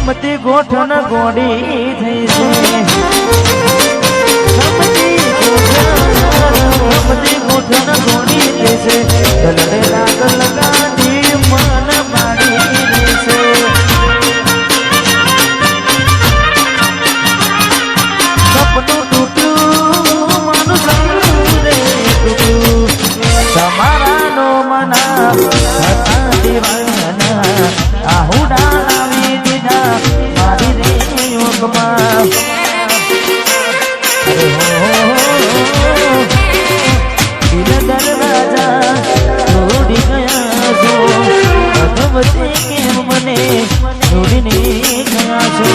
રમતી ગોઠણ ગોડી થઈ છે રમતી ગોઠણ ગોડી થઈ છે કલરે રાગ લગાડી મન માડી છે સપનું તૂટ્યું માનું સપને તૂટ્યું તમારા નો મના હતા દીવાના આહુડા લાવી દીધા મારી રે યોગમાં દિલ દરવાજા છોડી ગયા છો અધવતે કેમ મને છોડીને ગયા છો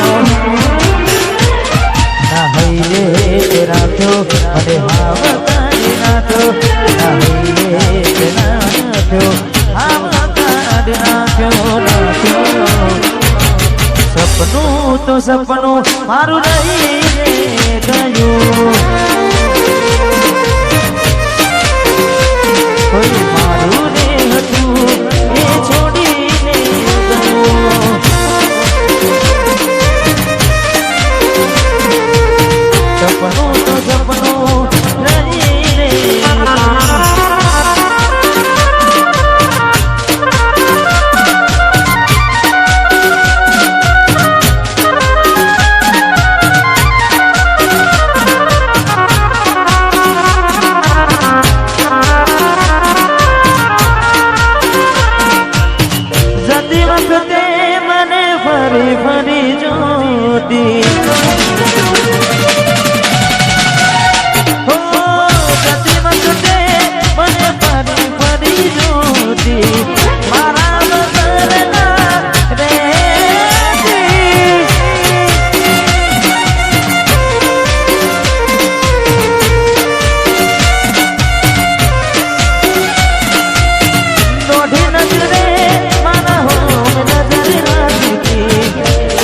ના હૈ રે રાખ્યો મને હાવતારી નાખ્યો ના હૈ રે નાખ્યો હાવતારી નાખ્યો સપનું તો સપનું મારું રહીને ગયું કોઈ મારું ને હતું એ છોડીને ગયું સપનું તો સપનું રહીને ફરી ફરી જોતી હો જતી વખતે મને ફરી ફરી જોતી મારા વગરના રહેતી દોઢી નજરે મારા હોમ નજરે રાખતી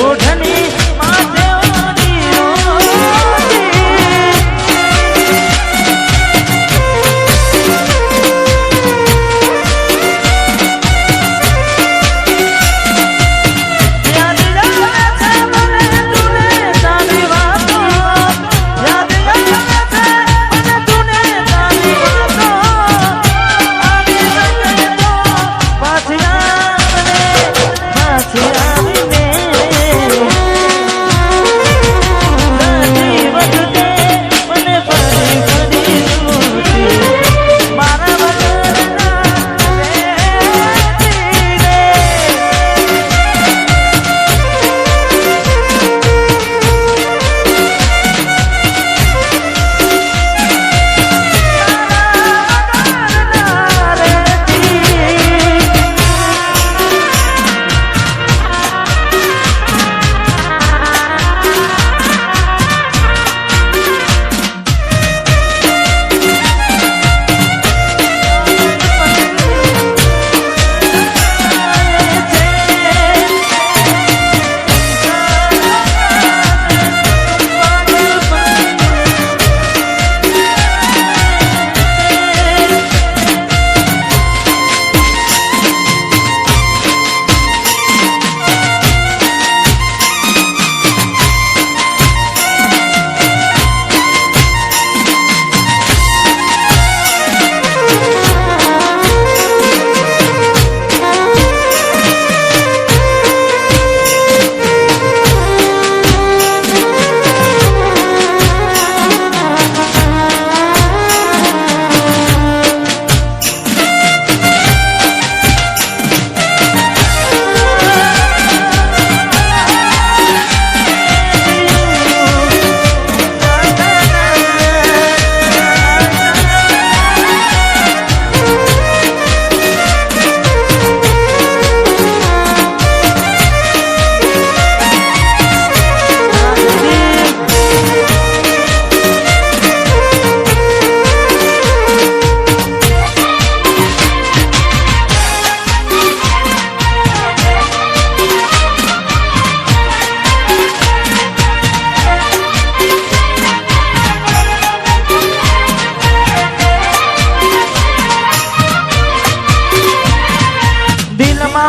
ઓઢની માથે ઓઢી યાદ આવે છે મને તુને તારી વાતો યાદ આવે છે મને તુને તારી વાતો આવી શકે તો પાછી આવીને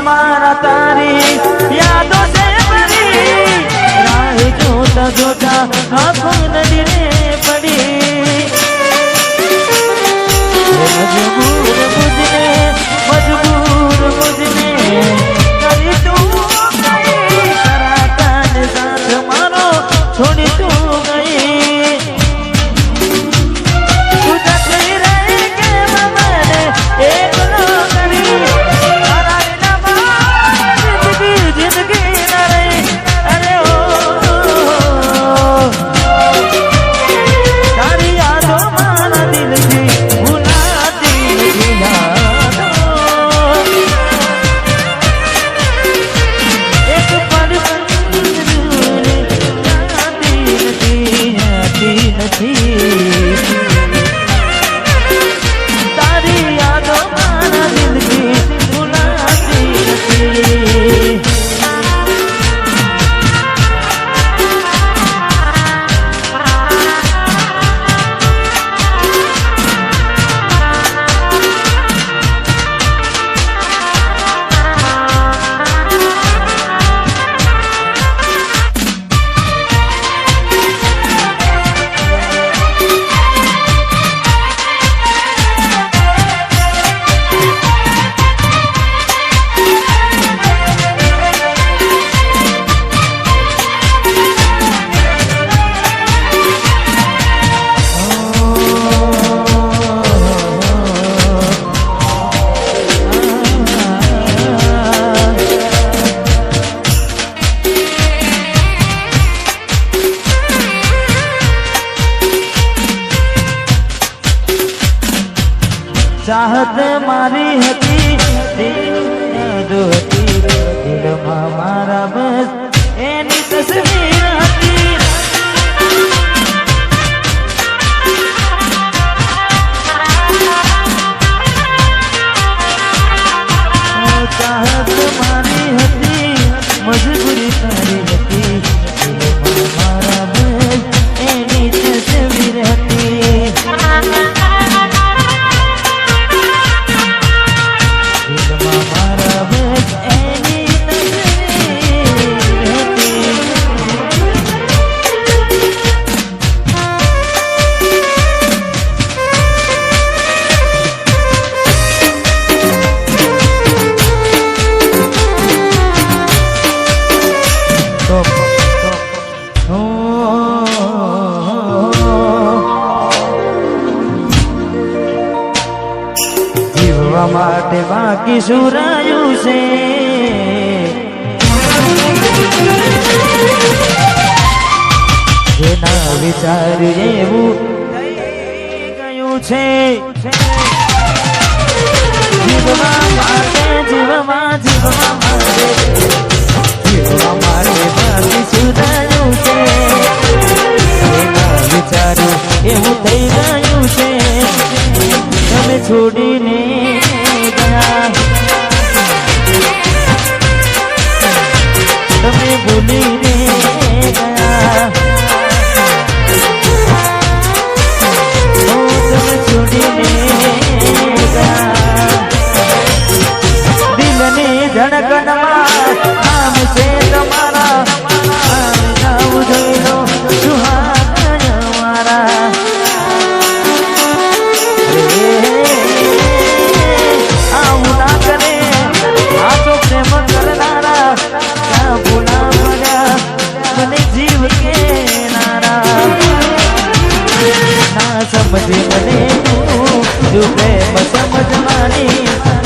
मारा तारी यादों से भरी જોતા જોતા આંખો નદીને પડી મજબૂર મુજને કરી તું ગઈ કરાતા ને સાથ મારો છોડી તું ગઈ તું જતી રહી કે મને એકલો કરી તારા વિના જિંદગી ન રહી અરે ઓ તારી યાદો મારા દિલથી ભૂલાતી નથી યાદો એક પળ જાતી નથી તારી યાદો મારા દિલથી ભૂલાતી નથી ચાહત મારી હતી દિલમાં મારા બસ એની તસવીર હતી ચાહત મારી હતી મજબૂરી તારી હતી દિલમાં મારા બસ એની તસવીર હતી જીવવા માટે બાકી શું રહ્યું છે જેના વિચાર એવું થઈ ગયું છે જીવવા માટે જીવવા માટે બાકી શું રહ્યું છે જેના વિચાર એવું થઈ ગયું છે તમે છોડીને ગયા તમે ભૂલીને ગયા તમે છોડીને ગયા દિલની ધડકનમાં નામ છે તમારા નામ જોઈ લો સુહાગ મારા આવું ના કરે આ તો પ્રેમ કરનારા ક્યાં ભૂલા મળ્યા મને જીવ કેનારા ના સમજે મને તું પ્રેમ સમજવાની